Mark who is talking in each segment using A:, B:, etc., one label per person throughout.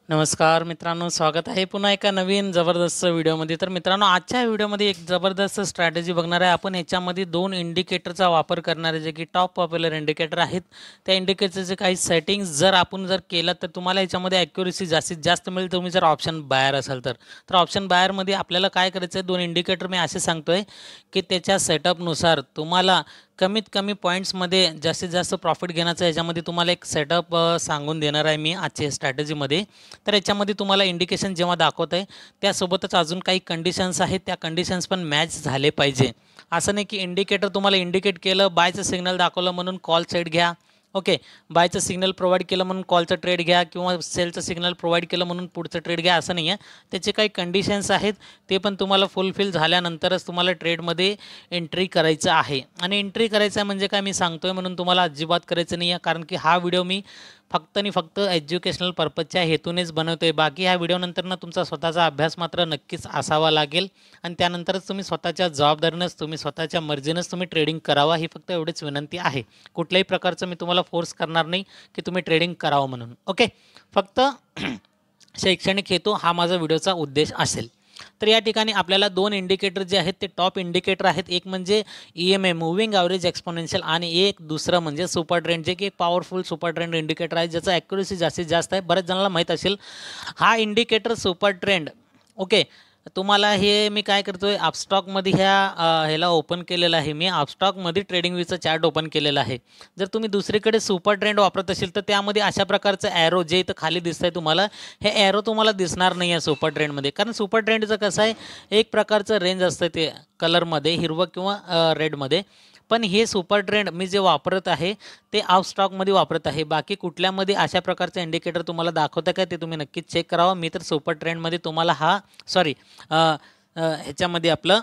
A: नमस्कार मित्रांनो, स्वागत आहे पुन्हा एका नवीन जबरदस्त व्हिडिओमध्ये. तर मित्रांनो, आजच्या व्हिडिओमध्ये एक जबरदस्त स्ट्रॅटेजी बघणार आहे आपण. याच्यामध्ये दोन इंडिकेटरचा वापर करणार आहे, जे की टॉप पॉप्युलर इंडिकेटर आहेत. त्या इंडिकेटरचे काही सेटिंग्स जर केलं तर तुम्हाला याच्यामध्ये ॲक्युरेसी जास्तीत जास्त मिळेल. तुम्ही जर ऑप्शन बायर असाल तर ऑप्शन बायरमध्ये आपल्याला काय करायचं आहे, दोन इंडिकेटर मी असे सांगतोय की त्याच्या सेटअपनुसार तुम्हाला कमीत कमी पॉईंट्समध्ये जास्तीत जास्त प्रॉफिट घेण्याचं याच्यामध्ये तुम्हाला एक सेटअप सांगून देणार आहे मी आजच्या स्ट्रॅटेजीमध्ये. तर याच्यामध्ये तुम्हाला इंडिकेशन जेव्हा दाखवत आहे त्यासोबतच अजून काही कंडिशन्स आहेत, त्या कंडिशन्स पण मॅच झाले पाहिजे. असं नाही की इंडिकेटर तुम्हाला इंडिकेट केलं, बायचं सिग्नल दाखवलं म्हणून कॉल साईड घ्या. ओके, बायचं सिग्नल प्रोव्हाइड केलं म्हणून कॉलचं ट्रेड घ्या किंवा सेलचं सिग्नल प्रोव्हाइड केलं म्हणून पुढचं ट्रेड घ्या, असं नाही आहे. त्याचे काही कंडिशन्स आहेत, ते पण तुम्हाला फुलफिल झाल्यानंतरच तुम्हाला ट्रेडमध्ये एंट्री करायचं आहे. आणि एंट्री करायचं आहे म्हणजे काय मी सांगतोय म्हणून तुम्हाला अजिबात करायचं नाही आहे, कारण की हा व्हिडिओ मी फक्त आणि फक्त एज्युकेशनल पर्पजच्या हेतूनेच बनवतोय. बाकी ह्या व्हिडिओनंतर तुमचा स्वतःचा अभ्यास मात्र नक्कीच असावा लागेल आणि त्यानंतरच तुम्ही स्वतःच्या जबाबदारीनेच, तुम्ही स्वतःच्या मर्जीनेच तुम्ही ट्रेडिंग करावा, ही फक्त एवढीच विनंती आहे. कुठल्याही प्रकारचं मी तुम्हाला फोर्स करणार नाही की तुम्ही ट्रेडिंग करावं म्हणून. ओके, फक्त शैक्षणिक हेतू हा माझा व्हिडिओचा उद्देश असेल. तर या ठिकाणी आपल्याला दोन इंडिकेटर जे आहेत ते टॉप इंडिकेटर आहेत. एक म्हणजे EMA मूव्हिंग ॲव्हरेज एक्सपोनेन्शियल आणि एक दुसरं म्हणजे सुपर ट्रेंड, जे की एक पॉवरफुल सुपर ट्रेंड इंडिकेटर आहे, ज्याचं ॲक्युरेसी जास्तीत जास्त आहे. बऱ्याच जणांना माहीत असेल हा इंडिकेटर सुपर ट्रेंड. ओके, तुम्हाला हे मी काय करतोय, अपस्टॉकमध्ये ह्याला ओपन केलेलं आहे. मी अपस्टॉकमध्ये ट्रेडिंग व्ह्यूचा चार्ट ओपन केलेला आहे. जर तुम्ही दुसरीकडे सुपर ट्रेंड वापरत असेल तर त्यामध्ये अशा प्रकारचं ॲरो जे इथं खाली दिसतंय तुम्हाला, हे ॲरो तुम्हाला दिसणार नाही आहे सुपर ट्रेंडमध्ये. कारण सुपर ट्रेंडचं कसं आहे, एक प्रकारचं रेंज असतं ते कलरमध्ये, हिरवं किंवा रेडमध्ये. पण हे सुपर ट्रेंड मी जे वापरत आहे ते आउट स्टॉकमध्ये वापरत आहे. बाकी कुठल्यामध्ये अशा प्रकारचं इंडिकेटर तुम्हाला दाखवतं का, ते तुम्ही नक्कीच चेक करावं. मी तर सुपर ट्रेंडमध्ये तुम्हाला ह्याच्यामध्ये आपलं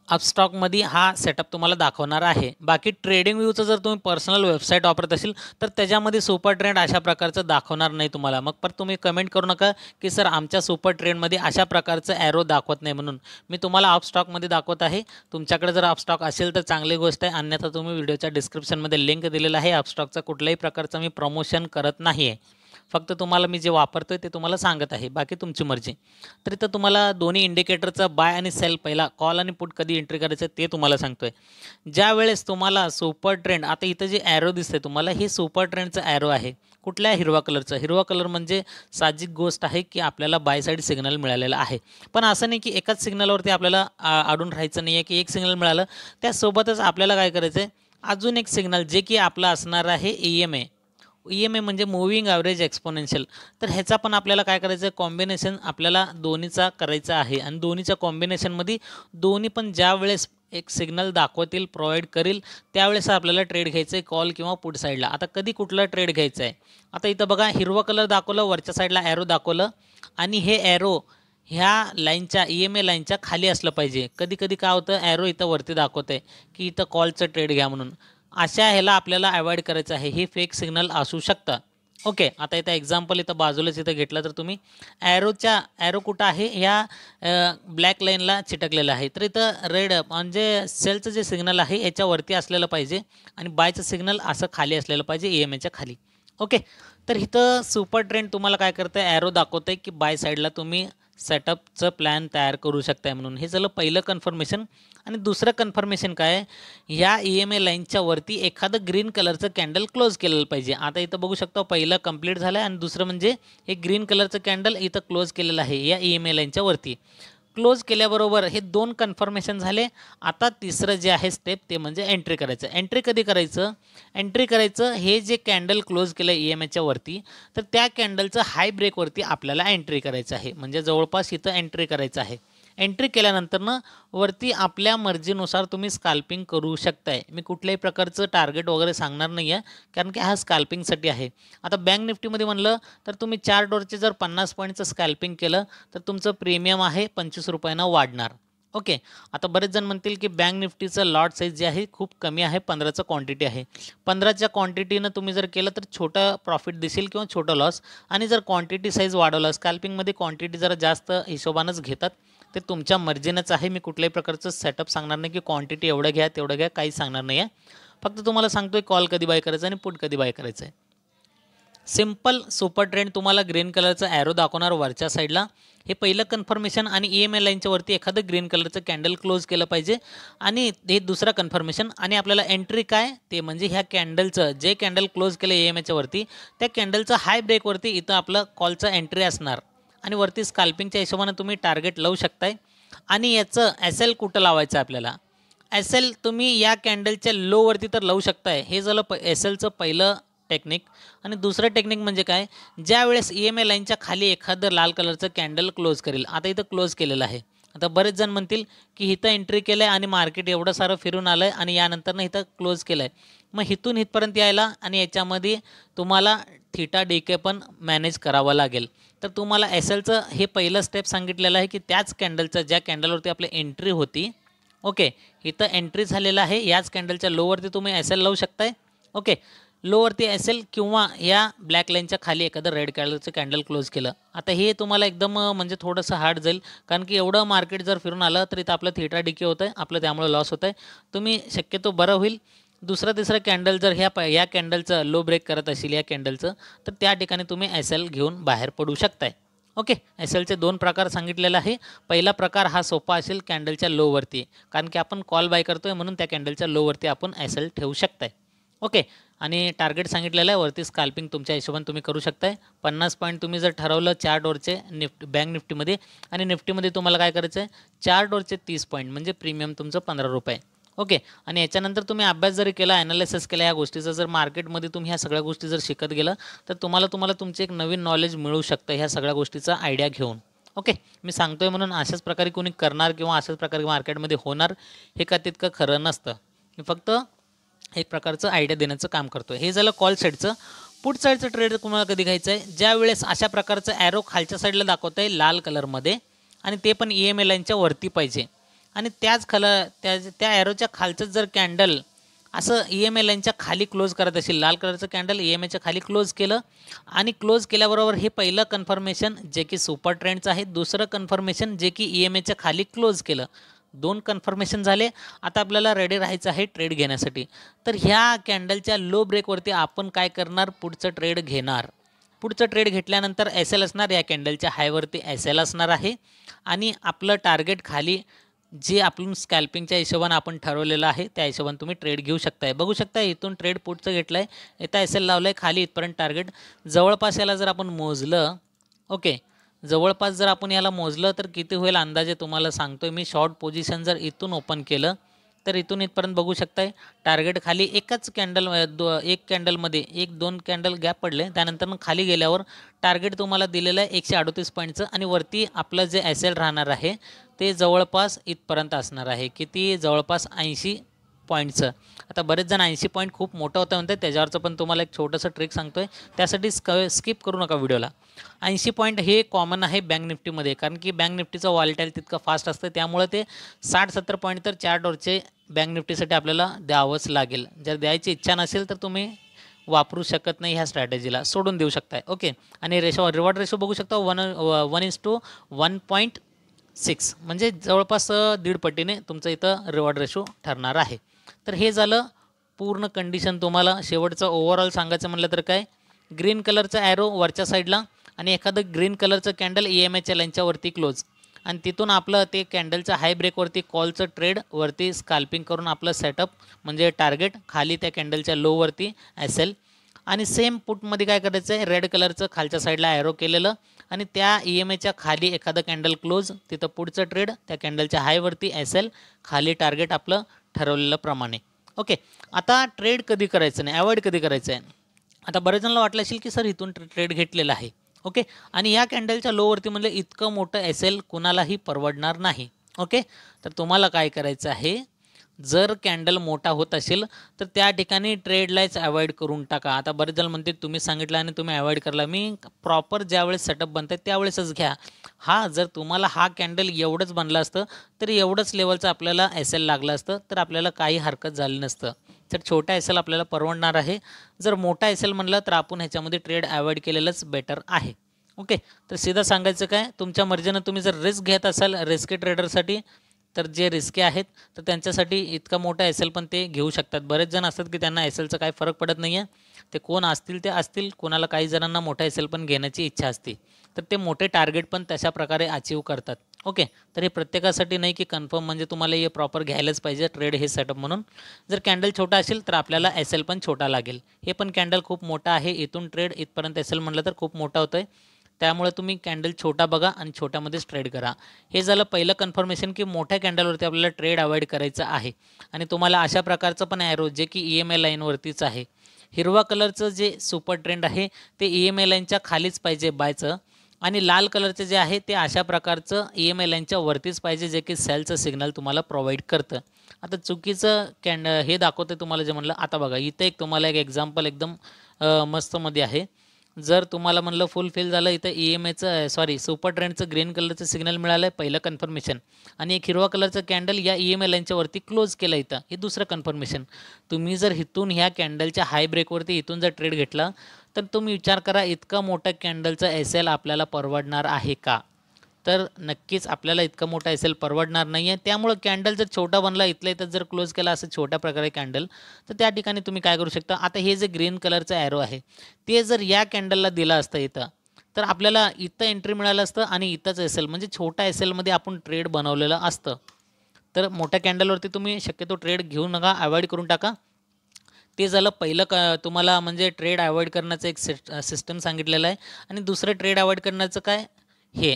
A: अपस्टॉकमध्ये हा सेटअप तुम्हाला दाखवणार आहे. बाकी ट्रेडिंग व्ह्यूचं जर तुम्ही पर्सनल वेबसाईट वापरत असेल तर त्याच्यामध्ये सुपर ट्रेंड अशा प्रकारचं दाखवणार नाही तुम्हाला. मग परत तुम्ही कमेंट करू नका की सर आमच्या सुपर ट्रेंडमध्ये अशा प्रकारचं ॲरो दाखवत नाही म्हणून. मी तुम्हाला अपस्टॉकमध्ये दाखवत आहे. तुमच्याकडे जर अपस्टॉक असेल तर चांगली गोष्ट आहे, अन्यथा तुम्ही व्हिडिओच्या डिस्क्रिप्शनमध्ये लिंक दिलेला आहे. अपस्टॉकचा कुठल्याही प्रकारचं मी प्रमोशन करत नाही आहे, फक्त तुम्हाला मी जे वापरतोय ते तुम्हाला सांगत आहे. बाकी तुमची मर्जी. तर इथं तुम्हाला दोन्ही इंडिकेटरचा बाय आणि सेल, पहिला कॉल आणि पुट कधी एंट्री करायचं ते तुम्हाला सांगतोय. ज्या वेळेस तुम्हाला सुपर ट्रेंड, आता इथं जे ॲरो दिसतंय तुम्हाला, हे सुपर ट्रेंडचं ॲरो आहे. कुठल्या हिरवा कलरचं, हिरवा कलर म्हणजे साहजिक गोष्ट आहे की आपल्याला बाय साईड सिग्नल मिळालेला आहे. पण असं नाही की एकाच सिग्नलवरती आपल्याला अडून राहायचं नाही आहे की एक सिग्नल मिळालं त्यासोबतच आपल्याला काय करायचं आहे, अजून एक सिग्नल जे की आपलं असणार आहे EMA. EMA म्हणजे मूव्हिंग ॲव्हरेज एक्सपोनेन्शियल. तर ह्याचा पण आपल्याला काय करायचं आहे, कॉम्बिनेशन आपल्याला दोन्हीचा करायचा आहे. आणि दोन्हीच्या कॉम्बिनेशनमध्ये दोन्ही पण ज्या वेळेस एक सिग्नल दाखवतील, प्रोव्हाइड करेल, त्यावेळेस आपल्याला ट्रेड घ्यायचं आहे कॉल किंवा पुट साईडला. आता कधी कुठला ट्रेड घ्यायचा आहे, आता इथं बघा हिरवा कलर दाखवलं, वरच्या साईडला ॲरो दाखवलं आणि हे ॲरो ह्या लाईनच्या EMA लाईनच्या खाली असलं पाहिजे. कधी कधी काय होतं, ॲरो इथं वरती दाखवतं आहे की इथं कॉलचं ट्रेड घ्या म्हणून. अशा ह्याला आपल्याला अवॉइड करायचं आहे. हे फेक सिग्नल असू शकतं. ओके, आता इथं एक्झाम्पल इथं बाजूलाच इथं घेतलं तर तुम्ही ॲरो कुठं आहे, ह्या ब्लॅक लाईनला चिटकलेलं आहे. तर इथं रेड म्हणजे सेलचं जे सिग्नल आहे याच्यावरती असलेलं पाहिजे आणि बायचं सिग्नल असं खाली असलेलं पाहिजे, EMAच्या खाली. ओके, तर इथं सुपर ट्रेंड तुम्हाला काय करतं आहे, ॲरो दाखवतं आहे की बाय साईडला तुम्ही सेटअपचं प्लॅन तयार करू शकताय म्हणून. हे झालं पहिलं कन्फर्मेशन. आणि दुसरं कन्फर्मेशन काय आहे, ह्या EMA लाईनच्या वरती एखादं ग्रीन कलरचं कॅन्डल क्लोज केलेलं पाहिजे. आता इथं बघू शकता, पहिलं कंप्लीट झालं आहे आणि दुसरं म्हणजे हे ग्रीन कलरचं कॅन्डल इथं क्लोज केलेलं आहे या EMA लाईनच्या वरती. क्लोज केल्याबरोबर हे दोन कन्फर्मेशन झाले. आता तिसरं जे आहे स्टेप ते म्हणजे एंट्री करायचं. एंट्री कधी करायचं, एंट्री करायचं हे जे कॅन्डल क्लोज केलं EMAच्या वरती, तर त्या कॅन्डलचं हाय ब्रेकवरती आपल्याला एंट्री करायचं आहे. म्हणजे जवळपास इथं एंट्री करायचं आहे. एंट्री केल्यानंतर वरती आपल्या मर्जीनुसार तुम्ही स्कॅल्पिंग करू शकताय. मी कुठल्याही प्रकारचं टार्गेट वगैरे सांगणार नाही आहे, कारण की हा स्कॅल्पिंगसाठी आहे. आता बँक निफ्टीमध्ये म्हणलं तर तुम्ही चार्टवरचे जर 50 पॉईंटचं स्कॅल्पिंग केलं तर तुमचं प्रीमियम आहे ₹25 वाढणार. ओके, आता बरेच जण म्हणतील की बँक निफ्टीचं लॉट साईज जे आहे खूप कमी आहे, 15चं क्वांटिटी आहे. 15च्या क्वांटिटीनं तुम्ही जर केलं तर छोटं प्रॉफिट दिसेल किंवा छोटं लॉस. आणि जर क्वांटिटी साईज वाढवलं, स्कॅल्पिंगमध्ये क्वांटिटी जरा जास्त हिशोबानंच घेतात, ते तुमच्या मर्जीनंच आहे. मी कुठल्याही प्रकारचं सेटअप सांगणार नाही की क्वांटिटी एवढं घ्या तेवढं घ्या, काहीच सांगणार नाही आहे. फक्त तुम्हाला सांगतोय कॉल कधी बाय करायचा आणि पुट कधी बाय करायचं आहे. सिंपल सुपर ट्रेंड तुम्हाला ग्रीन कलरचं ॲरो दाखवणार वरच्या साईडला. हे पहिलं कन्फर्मेशन आणि EMA लाईनच्या वरती एखादं ग्रीन कलरचं कॅन्डल क्लोज केलं पाहिजे आणि हे दुसरं कन्फर्मेशन. आणि आपल्याला एंट्री काय ते म्हणजे ह्या कॅन्डलचं जे कॅन्डल क्लोज केलं EMAच्या वरती त्या कॅन्डलचं हाय ब्रेकवरती इथं आपलं कॉलचं एंट्री असणार आणि वरती स्कॅल्पिंगच्या हिशोबाने तुम्ही टार्गेट लावू शकताय. आणि याचं SL कुठं लावायचं आपल्याला, SL तुम्ही या कॅन्डलच्या लोवरती तर लावू शकताय. हे झालं SLचं पहिलं टेक्निक. आणि दुसरं टेक्निक म्हणजे काय, ज्या वेळेस EMA लाईनच्या खाली एखादं लाल कलरचं कॅन्डल क्लोज करेल. आता इथं क्लोज केलेलं आहे. आता बरेच जण म्हणतील की इथं एंट्री केलं आहे आणि मार्केट एवढं सारं फिरून आलं आहे आणि यानंतरनं इथं क्लोज केलं आहे. मग इथून इथपर्यंत यायला आणि याच्यामध्ये तुम्हाला थीटा DK पण मॅनेज करावं लागेल. तर तुम्हाला SLचं हे पहिलं स्टेप सांगितलेलं आहे की त्याच कॅन्डलचं ज्या कॅन्डलवरती आपली एंट्री होती, ओके, इथं एंट्री झालेलं आहे. याच कॅन्डलच्या लोवरती तुम्ही SL लावू शकताय. ओके, लोवरती SL किंवा या ब्लॅक लाईनच्या खाली एखादं रेड कलरचं कॅन्डल क्लोज केलं. आता हे तुम्हाला एकदम म्हणजे थोडंसं हार्ड जाईल, कारण की एवढं मार्केट जर फिरून आलं तर इथं आपलं थीटा DK होतं आहे, आपलं त्यामुळे लॉस होतं आहे. तुम्ही शक्यतो बरं होईल दुसरं तिसरं कॅन्डल जर या कॅन्डलचं लो ब्रेक करत असेल या कॅन्डलचं, तर त्या ठिकाणी तुम्ही SL घेऊन बाहेर पडू शकताय. ओके, SLचे 2 प्रकार सांगितलेला आहे. पहिला प्रकार हा सोपा असेल कॅन्डलच्या लोवरती, कारण की आपण कॉल बाय करतोय म्हणून त्या कॅन्डलच्या लोवरती आपण SL ठेवू शकताय. ओके, आणि टार्गेट सांगितलेलं आहे वरती स्कॅल्पिंग तुमच्या हिशोबाने तुम्ही करू शकताय. 50 पॉईंट तुम्ही जर ठरवलं चार्टवरचे बँक निफ्टीमध्ये, आणि निफ्टीमध्ये तुम्हाला काय करायचं आहे, चार्टवरचे 30 पॉईंट म्हणजे प्रीमियम तुमचं ₹15. ओके, आणि याच्यानंतर तुम्ही अभ्यास जरी केला, ॲनालिसिस केला या गोष्टीचं, जर मार्केटमध्ये तुम्ही ह्या सगळ्या गोष्टी जर शिकत गेला तर तुम्हाला तुमचे एक नवीन नॉलेज मिळू शकतं ह्या सगळ्या गोष्टीचा आयडिया घेऊन. ओके, मी सांगतोय म्हणून अशाच प्रकारे कोणी करणार किंवा अशाच प्रकारे मार्केटमध्ये होणार हे का तितकं खरं नसतं. मी फक्त एक प्रकारचं आयडिया देण्याचं काम करतो. हे झालं कॉल साईडचं. पुट साईडचं ट्रेड तुम्हाला कधी घ्यायचं आहे, ज्या वेळेस अशा प्रकारचं ॲरो खालच्या साईडला दाखवत आहे लाल कलरमध्ये, आणि ते पण EMA लाईनच्या वरती पाहिजे. आणि त्या ॲरोच्या खालचं जर कॅन्डल असं EMA लाईनच्या खाली क्लोज करत असेल, लाल कलरचं कॅन्डल EMAच्या खाली क्लोज केलं, आणि क्लोज केल्याबरोबर हे पहिलं कन्फर्मेशन जे की सुपर ट्रेंडचं आहे, दुसरं कन्फर्मेशन जे की EMAच्या खाली क्लोज केलं. 2 कन्फर्मेशन झाले. आता आपल्याला रेडी राहायचं आहे ट्रेड घेण्यासाठी. तर ह्या कॅन्डलच्या लो ब्रेकवरती आपण काय करणार, पुढचं ट्रेड घेणार. पुढचं ट्रेड घेतल्यानंतर SL असणार, या कॅन्डलच्या हायवरती SL असणार आहे, आणि आपलं टार्गेट खाली जे आपण स्कॅल्पिंगच्या हिशोबाने आपण ठरवलेलं आहे त्या हिशोबाने तुम्ही ट्रेड घेऊ शकताय. बघू शकता इथून ट्रेड पुढचं घेतलं आहे, इथं SL लावलं आहे, खाली इथपर्यंत टार्गेट. जवळपास याला जर आपण मोजलं, ओके, जवळपास जर आपण याला मोजलं तर किती होईल अंदाजे तुम्हाला सांगतोय मी. शॉर्ट पोझिशन जर इथून ओपन केलं तर इथून इथपर्यंत बघू शकताय टार्गेट खाली एकच कॅन्डल एक कॅन्डलमध्ये 1-2 कॅन्डल गॅप पडले, त्यानंतर खाली गेल्यावर टार्गेट तुम्हाला दिलेलं आहे 138 पॉईंटचं, आणि वरती आपलं जे SL राहणार आहे ते जवळपास इथपर्यंत असणार आहे. किती, जवळपास 80 पॉईंटचं. आता बरेच जण 80 पॉईंट खूप मोठं होतं म्हणतात, त्याच्यावरचं पण तुम्हाला एक छोटंसं ट्रिक सांगतोय, त्यासाठी स्किप करू नका व्हिडिओला. 80 पॉईंट हे कॉमन आहे बँक निफ्टीमध्ये, कारण की बँक निफ्टीचं वॉलेटाईल तितकं फास्ट असतं, त्यामुळे ते 60-70 पॉईंट तर चार्टवरचे बँक निफ्टीसाठी आपल्याला द्यावंच लागेल. जर द्यायची इच्छा नसेल तर तुम्ही वापरू शकत नाही ह्या स्ट्रॅटेजीला, सोडून देऊ शकताय. ओके, आणि रिवॉर्ड रेशो बघू शकता 1:1.6 म्हणजे जवळपास 1.5 पटीने तुमचं इथं रिवॉर्ड रेशो ठरणार आहे. तर हे झालं पूर्ण कंडिशन. तुम्हाला शेवटचं ओव्हरऑल सांगायचं म्हटलं तर काय, ग्रीन कलरचं ॲरो वरच्या साईडला आणि एखादं ग्रीन कलरचं कॅन्डल EMAच्या लाईनच्या वरती क्लोज, आणि तिथून आपलं ते कॅन्डलचं हाय ब्रेकवरती कॉलचं ट्रेड, वरती स्कॅल्पिंग करून आपलं सेटअप म्हणजे टार्गेट, खाली त्या कॅन्डलच्या लोवरती SL. आणि सेम पुटमध्ये काय करायचं आहे, रेड कलरचं खालच्या साईडला ॲरो केलेलं आणि त्या EMAच्या खाली एखादं कॅन्डल क्लोज, तिथं पुढचं ट्रेड, त्या कॅन्डलच्या हायवरती SL, खाली टार्गेट आपलं ठरवलेलं प्रमाणे. ओके, आता ट्रेड कधी करायचं नाही, अवॉइड कधी करायचं आहे. आता बरेच जणांना वाटलं असेल की सर इथून ट्रेड घेतलेला आहे, ओके, आणि या कॅन्डलच्या लोवरती म्हणजे इतकं मोठं SL कुणालाही परवडणार नाही. ओके, तर तुम्हाला काय करायचं आहे, जर कॅन्डल मोठा होत असेल तर त्या ठिकाणी ट्रेडलाच अवॉइड करून टाका. आता बरेच जण म्हणते तुम्ही सांगितलं आणि तुम्ही अवॉइड करला. मी प्रॉपर ज्यावेळेस सेटअप बनतं त्यावेळेसच घ्या. जर तुम्हाला हा कॅन्डल एवढंच बनलं असतं तर एवढंच लेवलचं आपल्याला SL लागलं असतं तर आपल्याला काही हरकत झाली नसतं. तर छोटा SL आपल्याला परवडणार आहे. जर मोठा SL म्हणलं तर आपण ह्याच्यामध्ये ट्रेड अवॉइड केलेलंच बेटर आहे. ओके, तर सीधा सांगायचं काय, तुमच्या मर्जीनं तुम्ही जर रिस्क घेत असाल रिस्की ट्रेडरसाठी तर जे रिस्की आहेत तर त्यांच्यासाठी इतका मोठा एल पण ते घेऊ शकतात. बरेच जण असतात की त्यांना एलचा काही फरक पडत नाही आहे. ते कोण असतील ते असतील, कोणाला काही जणांना मोठा एल पण घेण्याची इच्छा असते, तर ते मोठे टार्गेट पण तशा प्रकारे अचीव करतात. ओके, तर हे प्रत्येकासाठी नाही की कन्फर्म म्हणजे तुम्हाला हे प्रॉपर घ्यायलाच पाहिजे ट्रेड हे सेटअप म्हणून. जर कॅन्डल छोटा असेल तर आपल्याला एल पण छोटा लागेल. हे पण कॅन्डल खूप मोठा आहे, इथून ट्रेड इथपर्यंत एल म्हटलं तर खूप मोठा होतं आहे. त्यामुळे तुम्ही कॅन्डल छोटा बघा आणि छोट्यामध्येच ट्रेड करा. हे झालं पहिलं कन्फर्मेशन की मोठ्या कॅन्डलवरती आपल्याला ट्रेड अवॉइड करायचं आहे. आणि तुम्हाला अशा प्रकारचं पण ॲरो जे की EMA लाईनवरतीच आहे. हिरवा कलरचं जे सुपर ट्रेंड आहे ते EMA लाईनच्या खालीच पाहिजे बायचं, आणि लाल कलरचं जे आहे ते अशा प्रकारचं EMA लाईनच्या वरतीच पाहिजे, जे की सेलचं सिग्नल तुम्हाला प्रोव्हाइड करतं. आता चुकीचं हे दाखवतं तुम्हाला जे म्हणलं. आता बघा इथं एक तुम्हाला एक एक्झाम्पल एकदम मस्तमध्ये आहे. जर तुम्हाला म्हणलं फुल फिल झालं, इथं EMAचं सुपर ट्रेंडचं ग्रीन कलरचं सिग्नल मिळालं आहे पहिलं कन्फर्मेशन, आणि एक हिरवा कलरचं कॅन्डल या EMA लाईनच्या वरती क्लोज केलं इथं, हे दुसरं कन्फर्मेशन. तुम्ही जर इथून ह्या कॅन्डलच्या हाय ब्रेकवरती इथून जर ट्रेड घेतला तर तुम्ही विचार करा इतका मोठा कॅन्डलचा SL आपल्याला परवडणार आहे का? तर नक्कीच आपल्याला इतका मोठा SL परवडणार नाही आहे. त्यामुळं कॅन्डल जर छोटा बनला इथल्या इथं जर क्लोज केला असं छोट्या प्रकारे कॅन्डल, तर त्या ठिकाणी तुम्ही काय करू शकता. आता हे जे ग्रीन कलरचं ॲरो आहे ते जर या कॅन्डलला दिलं असतं इथं, तर आपल्याला इथं एंट्री मिळालं असतं आणि इथंच SL म्हणजे छोटा SLमध्ये आपण ट्रेड बनवलेलं असतं. तर मोठ्या कॅन्डलवरती तुम्ही शक्यतो ट्रेड घेऊ नका, अवॉइड करून टाका. ते झालं पहिलं तुम्हाला म्हणजे ट्रेड अवॉइड करण्याचं एक सिस्टम सांगितलेलं आहे. आणि दुसरं ट्रेड अवॉइड करण्याचं काय, हे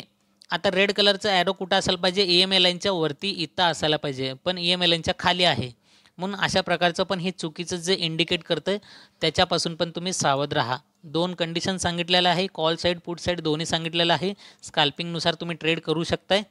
A: आता रेड कलरचं ॲरो कुठं असायला पाहिजे, EMA लाईनच्या वरती इथं असायला पाहिजे, पण EMA लाईनच्या खाली आहे. म्हणून अशा प्रकारचं पण हे चुकीचं जे इंडिकेट करतं त्याच्यापासून पण तुम्ही सावध राहा. 2 कंडिशन सांगितलेलं आहे, कॉल साईड पुट साईड दोन्ही सांगितलेलं आहे. स्कॅल्पिंगनुसार तुम्ही ट्रेड करू शकताय.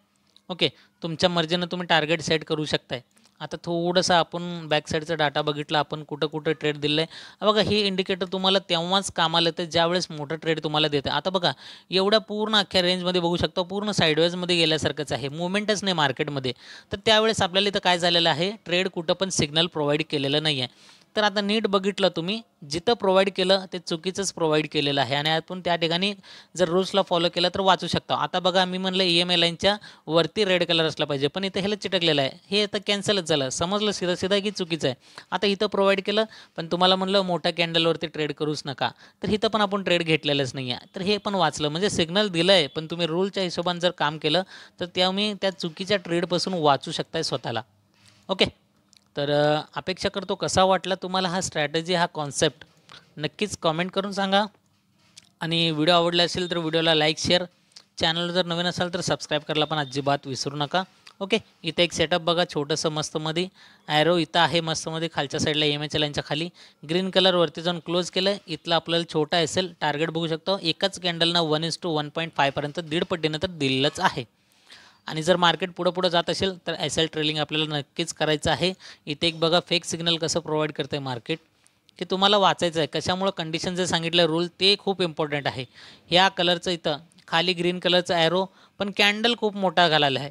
A: ओके, तुमच्या मर्जीनं तुम्ही टार्गेट सेट करू शकताय. आता थोडंसं आपण बॅक साईडचा डाटा बघितला, आपण कुठं कुठं ट्रेड दिलं आहे बघा. हे इंडिकेटर तुम्हाला तेव्हाच कामाला येतं ज्यावेळेस मोठं ट्रेड तुम्हाला देतं. आता बघा एवढ्या पूर्ण अख्ख्या रेंजमध्ये बघू शकतो, पूर्ण साईडवेजमध्ये गेल्यासारखंच आहे, मुवमेंटच नाही मार्केटमध्ये. तर त्यावेळेस आपल्याला इथं काय झालेलं आहे, ट्रेड कुठं पण सिग्नल प्रोव्हाइड केलेलं नाही आहे. तर आता नीट बघितलं तुम्ही, जिथं प्रोव्हाइड केलं ते चुकीचंच प्रोव्हाइड केलेलं आहे, आणि आपण त्या ठिकाणी जर रूल्सला फॉलो केलं तर वाचू शकता. आता बघा मी म्हणलं EMA लाईनच्या वरती रेड कलर असला पाहिजे, पण इथं ह्याला चिटकलेलं आहे, हे आता कॅन्सलच झालं. समजलं सीधा सीधा की चुकीचं आहे. आता इथं प्रोव्हाइड केलं, पण तुम्हाला म्हणलं मोठ्या कॅन्डलवरती ट्रेड करूच नका, तर इथं पण आपण ट्रेड घेतलेलंच नाही आहे. तर हे पण वाचलं, म्हणजे सिग्नल दिलं आहे पण तुम्ही रूलच्या हिशोबाने जर काम केलं तर तुम्ही त्या चुकीच्या ट्रेडपासून वाचू शकताय स्वतःला. ओके, तर अपेक्षा करतो कसा वाटला तुम्हाला हा स्ट्रॅटेजी, हा कॉन्सेप्ट. नक्कीच कॉमेंट करून सांगा, आणि व्हिडिओ आवडला असेल तर व्हिडिओला लाईक शेअर, चॅनल जर नवीन असाल तर सबस्क्राईब करायला पण अजिबात विसरू नका. ओके, इथं एक सेटअप बघा छोटंसं मस्तमध्ये, ॲरो इथं आहे मस्तमध्ये खालच्या साईडला EMA लाईनच्या खाली ग्रीन कलरवरती जाऊन क्लोज केलं आहे. इथला आपल्याला छोटा असेल टार्गेट बघू शकतो, एकाच कॅन्डलनं 1:1.5 पर्यंत दीड पटीनं तर दिलंच आहे. आणि जर मार्केट पुढं जात असेल तर SL ट्रेलिंग आपल्याला नक्कीच करायचं आहे. इथे एक बघा फेक सिग्नल कसं प्रोव्हाइड करतं आहे मार्केट, की तुम्हाला वाचायचं आहे कशामुळं. कंडिशन जे सांगितलं रूल ते खूप इम्पॉर्टंट आहे. ह्या कलरचं इथं खाली ग्रीन कलरचा ॲरो, पण कॅन्डल खूप मोठा घालायला आहे.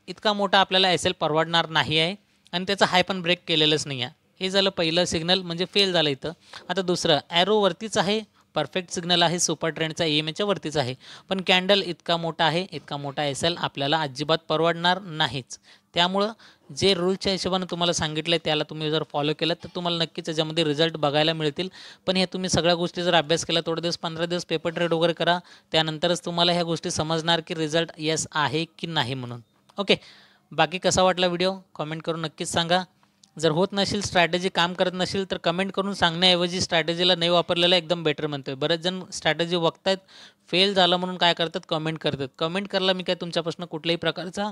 A: इतका मोठा आपल्याला SL परवडणार नाही आहे, आणि त्याचा हाय पण ब्रेक केलेलंच नाही आहे. हे झालं पहिलं सिग्नल, म्हणजे फेल झालं इथं. आता दुसरं ॲरो वरतीच आहे, परफेक्ट सिग्नल आहे, सुपर ट्रेंडचा EMAच्या वरतीच आहे, पण कॅन्डल इतका मोठा आहे, इतका मोठा SL आपल्याला अजिबात परवडणार नाहीच. त्यामुळं जे रूलच्या हिशोबाने तुम्हाला सांगितलं आहे त्याला तुम्ही जर फॉलो केलं तर तुम्हाला नक्कीच त्याच्यामध्ये रिझल्ट बघायला मिळतील. पण हे तुम्ही सगळ्या गोष्टी जर अभ्यास केला, थोडे दिवस 15 दिवस पेपर ट्रेड वगैरे करा, त्यानंतरच तुम्हाला ह्या गोष्टी समजणार की रिझल्ट येस आहे की नाही म्हणून. ओके, बाकी कसा वाटला व्हिडिओ कमेंट करून नक्कीच सांगा. जर होत नसेल, स्ट्रॅटेजी काम करत नसेल तर कमेंट करून सांगण्याऐवजी स्ट्रॅटेजीला नाही वापरलेलं एकदम बेटर म्हणतोय. बरेच जण स्ट्रॅटेजी बघतायत, फेल झालं म्हणून काय करतात, कमेंट करतात. कमेंट करायला मी काय तुमच्यापासून कुठल्याही प्रकारचा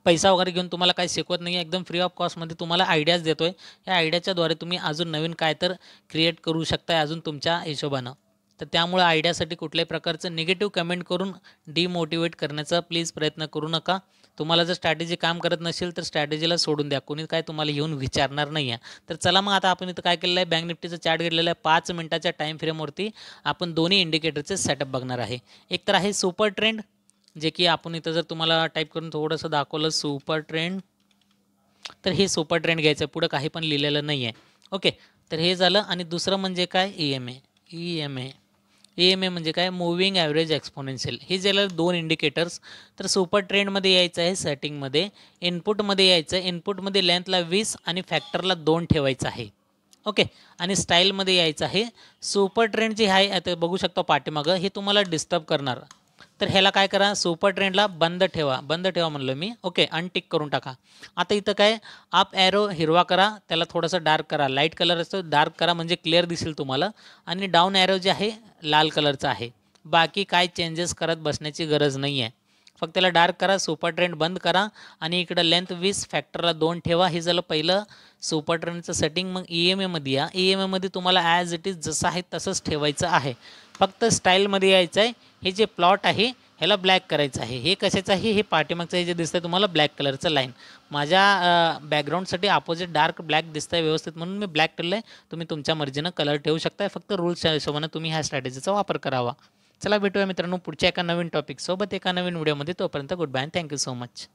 A: पैसा वगैरे घेऊन तुम्हाला काही शिकवत नाही आहे, एकदम फ्री ऑफ कॉस्टमध्ये तुम्हाला आयडियाज देतो आहे. या आयडियाच्याद्वारे तुम्ही अजून नवीन काय तर क्रिएट करू शकताय अजून तुमच्या हिशोबानं. तर त्यामुळे आयडियासाठी कुठल्याही प्रकारचं निगेटिव्ह कमेंट करून डिमोटिवेट करण्याचा प्लीज प्रयत्न करू नका. तुम्हाला जर स्ट्रॅटेजी काम करत नसेल तर स्ट्रॅटेजीला सोडून द्या, कोणी काय तुम्हाला येऊन विचारणार नाही आहे. तर चला मग आता आपण इथं काय केलेलं आहे, बँक निफ्टीचं चार्ट घेतलेलं आहे 5 मिनिटाच्या टाईम फ्रेमवरती. आपण दोन्ही इंडिकेटरचे सेटअप बघणार आहे. एक तर आहे सुपर ट्रेंड, जे की आपण इथं जर तुम्हाला टाईप करून थोडंसं दाखवलं सुपर ट्रेंड, तर हे सुपर ट्रेंड घ्यायचं आहे, पुढं काही पण लिहिलेलं नाही आहे. ओके, तर हे झालं. आणि दुसरं म्हणजे काय, EMA. EMA म्हणजे काय, मूव्हिंग ॲव्हरेज एक्सपोनेन्शियल. हे ज्याला दोन इंडिकेटर्स. तर सुपर ट्रेंडमध्ये यायचं आहे सेटिंगमध्ये, इनपुटमध्ये यायचं आहे, इनपुटमध्ये लेंथला 20 आणि फॅक्टरला 2 ठेवायचं आहे. ओके. आणि स्टाईलमध्ये यायचं आहे. सुपर ट्रेंड जे आहे आता बघू शकता पाठीमागं, हे तुम्हाला डिस्टर्ब करणार. तर ह्याला काय करा, सुपर ट्रेंडला बंद ठेवा. बंद ठेवा म्हणलं मी. ओके, अनटिक करून टाका. आता इथं काय, अप ॲरो हिरवा करा, त्याला थोडंसं डार्क करा. लाईट कलर असतो डार्क करा म्हणजे क्लिअर दिसेल तुम्हाला. आणि डाऊन ॲरो जे आहे लाल कलरचा आहे. बाकी काय चेंजेस करत बसण्याची गरज नाही आहे. फक्त त्याला डार्क करा, सुपर ट्रेंड बंद करा आणि इकडं लेंथ 20 फॅक्टरला 2 ठेवा. हे झालं पहिलं सुपर ट्रेंडचं सेटिंग. मग EMAमध्ये या. EMAमध्ये तुम्हाला ॲज इट इज जसं आहे तसंच ठेवायचं आहे. फक्त स्टाईलमध्ये यायचं आहे. हे जे प्लॉट आहे ह्याला ब्लॅक करायचं आहे. हे कशाचं आहे, हे पाठीमागचं हे जे दिसतंय तुम्हाला ब्लॅक कलरचं लाईन, माझ्या बॅकग्राऊंडसाठी अपोजिट डार्क ब्लॅक दिसतंय व्यवस्थित म्हणून मी ब्लॅक ठेवलं आहे. तुम्ही तुमच्या मर्जीनं कलर ठेवू शकताय. फक्त रूल्सच्या हिशोबानं तुम्ही ह्या स्ट्रॅटेजीचा वापर करावा. चला भेटूया मित्रांनो पुढच्या एका नवीन टॉपिकसोबत एका नवीन व्हिडिओमध्ये. तोपर्यंत goodbye and thank you so much.